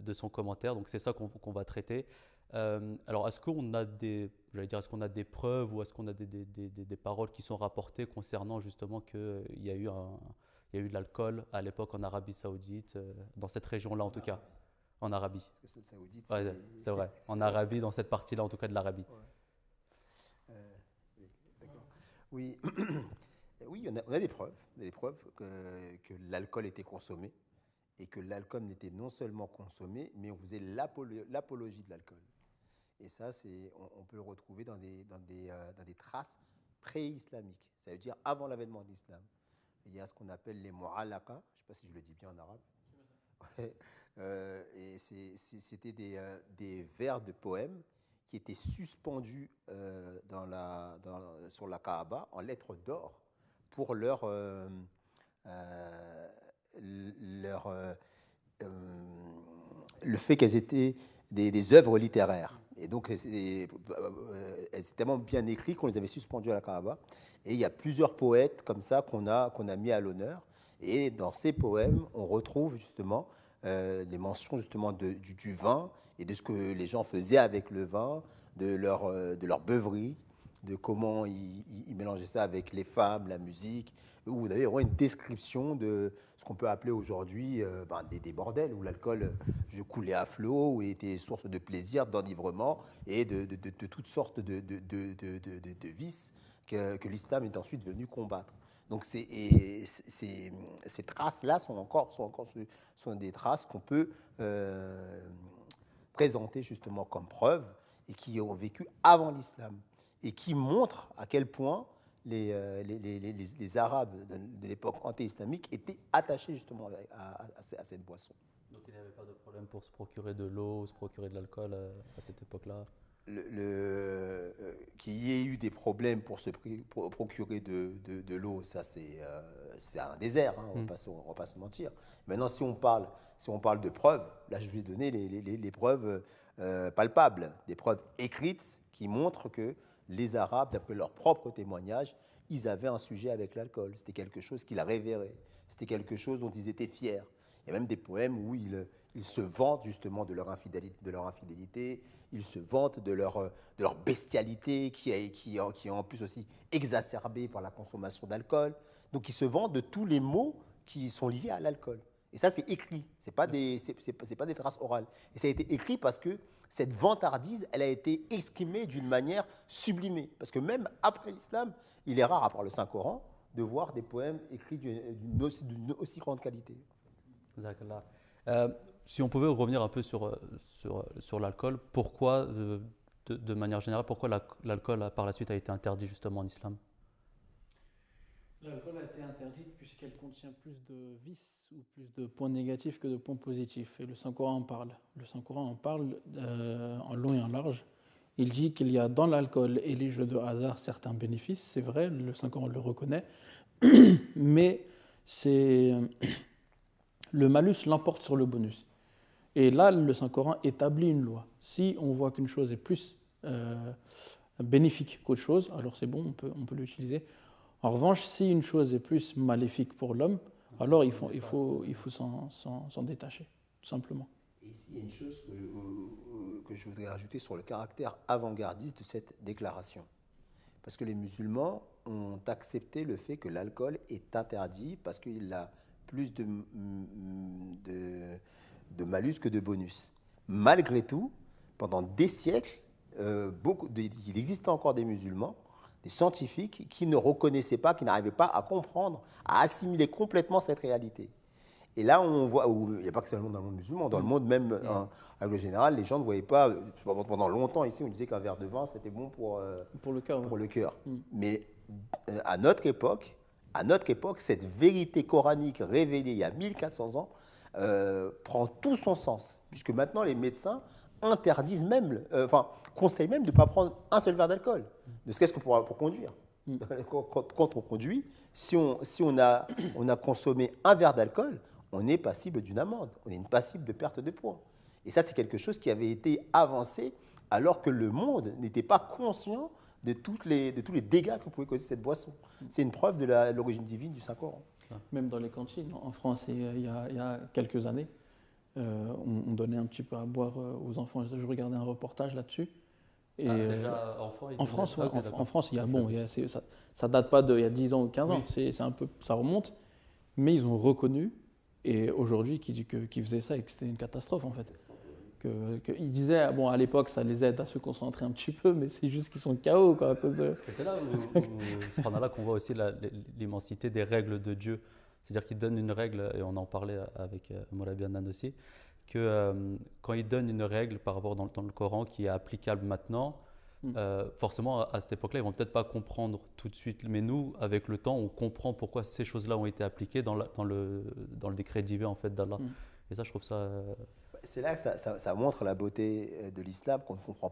de son commentaire. Donc c'est ça qu'on va traiter. Alors est-ce qu'on a est-ce qu'on a des preuves ou est-ce qu'on a des paroles qui sont rapportées concernant justement qu'il y a eu il y a eu de l'alcool à l'époque en Arabie Saoudite, dans cette région-là en tout cas, en Arabie. Parce que celle saoudite, Ouais, c'est vrai, en ouais. Arabie, dans cette partie-là en tout cas de l'Arabie. Ouais. Oui, d'accord. Oui, oui, on a des preuves, que l'alcool était consommé et que l'alcool n'était non seulement consommé, mais on faisait l'apologie de l'alcool. Et ça, on peut le retrouver dans des traces pré-islamiques, ça veut dire avant l'avènement de l'islam. Il y a ce qu'on appelle les mu'allaqas, je ne sais pas si je le dis bien en arabe. Ouais. Et c'était des vers de poèmes qui étaient suspendus sur la Kaaba en lettres d'or pour le fait qu'elles étaient des œuvres littéraires. Et donc, elles étaient tellement bien écrites qu'on les avait suspendues à la Kaaba. Et il y a plusieurs poètes comme ça qu'on a mis à l'honneur. Et dans ces poèmes, on retrouve justement les mentions justement du vin et de ce que les gens faisaient avec le vin, de leur beuverie, de comment ils mélangeaient ça avec les femmes, la musique, où vous avez vraiment une description de ce qu'on peut appeler aujourd'hui des bordels, où l'alcool coulait à flot, où il était source de plaisir, d'enivrement et de toutes sortes de vices que l'islam est ensuite venu combattre. Donc ces traces-là sont des traces qu'on peut présenter justement comme preuve et qui ont vécu avant l'islam et qui montrent à quel point les Arabes de l'époque anté-islamique étaient attachés justement à cette boisson. Donc il n'y avait pas de problème pour se procurer de l'eau, se procurer de l'alcool à cette époque-là. Qu'il y ait eu des problèmes pour se procurer de l'eau, ça c'est un désert, hein, on ne va pas se mentir. Maintenant, si on parle de preuves, là je vais donner les preuves palpables, des preuves écrites qui montrent que les Arabes, d'après leur propre témoignage, ils avaient un sujet avec l'alcool. C'était quelque chose qu'ils révéraient, c'était quelque chose dont ils étaient fiers. Il y a même des poèmes où ils se vantent justement de leur infidélité, ils se vantent de leur bestialité qui est en plus aussi exacerbée par la consommation d'alcool. Donc ils se vantent de tous les maux qui sont liés à l'alcool. Et ça, c'est écrit, c'est pas des traces orales. Et ça a été écrit parce que cette vantardise, elle a été exprimée d'une manière sublimée. Parce que même après l'islam, il est rare, à part le Saint-Coran, de voir des poèmes écrits d'une aussi grande qualité. Si on pouvait revenir un peu sur l'alcool, pourquoi, de manière générale, pourquoi l'alcool par la suite a été interdit justement en islam? L'alcool a été interdite puisqu'elle contient plus de vices ou plus de points négatifs que de points positifs. Et le Saint-Coran en parle. Le Saint-Coran en parle en long et en large. Il dit qu'il y a dans l'alcool et les jeux de hasard certains bénéfices. C'est vrai, le Saint-Coran le reconnaît. Mais le malus l'emporte sur le bonus. Et là, le Saint-Coran établit une loi. Si on voit qu'une chose est plus bénéfique qu'autre chose, alors c'est bon, on peut l'utiliser. En revanche, si une chose est plus maléfique pour l'homme, alors il faut s'en détacher, tout simplement. Et ici, il y a une chose que je voudrais rajouter sur le caractère avant-gardiste de cette déclaration. Parce que les musulmans ont accepté le fait que l'alcool est interdit parce qu'il a plus de malus que de bonus. Malgré tout, pendant des siècles, il existait encore des musulmans, des scientifiques qui ne reconnaissaient pas, qui n'arrivaient pas à comprendre, à assimiler complètement cette réalité. Et là, on voit, il n'y a pas que seulement dans le monde musulman, dans le monde même, en règle générale, les gens ne voyaient pas, pendant longtemps ici, on disait qu'un verre de vin, c'était bon pour le cœur. Mais à notre époque, cette vérité coranique révélée il y a 1400 ans prend tout son sens, puisque maintenant les médecins interdisent même, conseillent même de ne pas prendre un seul verre d'alcool, ne serait-ce que pour conduire. Quand on conduit, si on a consommé un verre d'alcool, on est passible d'une amende, on est passible de perte de points. Et ça, c'est quelque chose qui avait été avancé alors que le monde n'était pas conscient de tous les dégâts que pouvait causer cette boisson. C'est une preuve de l'origine divine du Saint-Coran. Même dans les cantines, en France, il y a quelques années, on on donnait un petit peu à boire aux enfants. Je regardais un reportage là-dessus. Et déjà enfant, en France, ouais, ok, d'accord. en France, il y a, bon, ça date pas d'il y a 10 ans ou 15 ans, Oui. c'est un peu, ça remonte, mais ils ont reconnu, et aujourd'hui, qui faisaient ça et que c'était une catastrophe en fait. Ils disaient, bon, à l'époque, ça les aide à se concentrer un petit peu, mais c'est juste qu'ils sont KO, quoi, à cause de... Et c'est là subhanallah, qu'on voit aussi l'immensité des règles de Dieu. C'est-à-dire qu'il donne une règle, et on en parlait avec Moulabi Annan aussi, que quand il donne une règle par rapport dans le Coran qui est applicable maintenant, forcément à cette époque-là, ils vont peut-être pas comprendre tout de suite, mais nous, avec le temps, on comprend pourquoi ces choses-là ont été appliquées dans le décret divin en fait d'Allah. Et ça, je trouve ça... C'est là que ça montre la beauté de l'islam qu'on ne comprend pas